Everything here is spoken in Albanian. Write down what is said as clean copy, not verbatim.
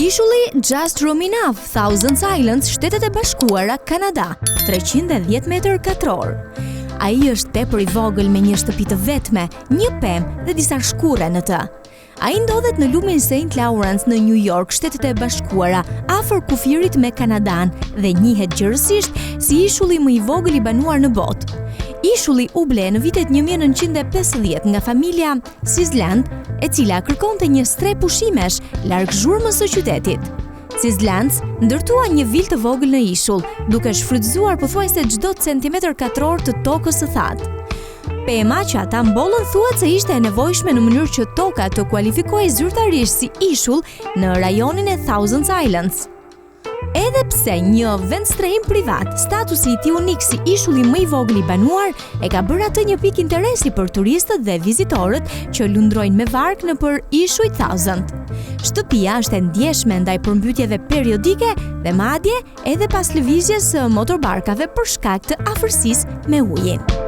Ishulli Just Room Enough, Thousand Islands, Shtetet e Bashkuara, Kanada, 310 metër katror. Ai është tepër i vogël me një shtëpi të vetme, një pemë dhe disa shkure në të. Ai ndodhet në lumin St. Lawrence në New York, Shtetet e Bashkuara, afër kufirit me Kanadan dhe njihet gjërësisht si ishulli më i vogël i banuar në botë. Ishulli u ble në vitet 1950 nga familja Sisland, e cila kërkonte një stre pushimesh larg zhurmës së qytetit. Sislands ndërtua një vilë të vogël në ishull, duke shfrytëzuar pothuajse çdo centimetër katror të tokës së thatë. Pema që ata mbollën thuhet se ishte e nevojshme në mënyrë që toka të kualifikohej zyrtarisht si ishull në rajonin e Thousand Islands. Edhe pse një vend strehim privat, statusi i tij unik si ishulli më i vogël i banuar e ka bërë atë një pikë interesi për turistët dhe vizitorët që lundrojnë me varg nëpër ishuj Thousand. Shtëpia është e ndjeshme ndaj përmbytjeve periodike dhe madje edhe pas lëvizjes së motorbarkave për shkak të afërsisë me ujin.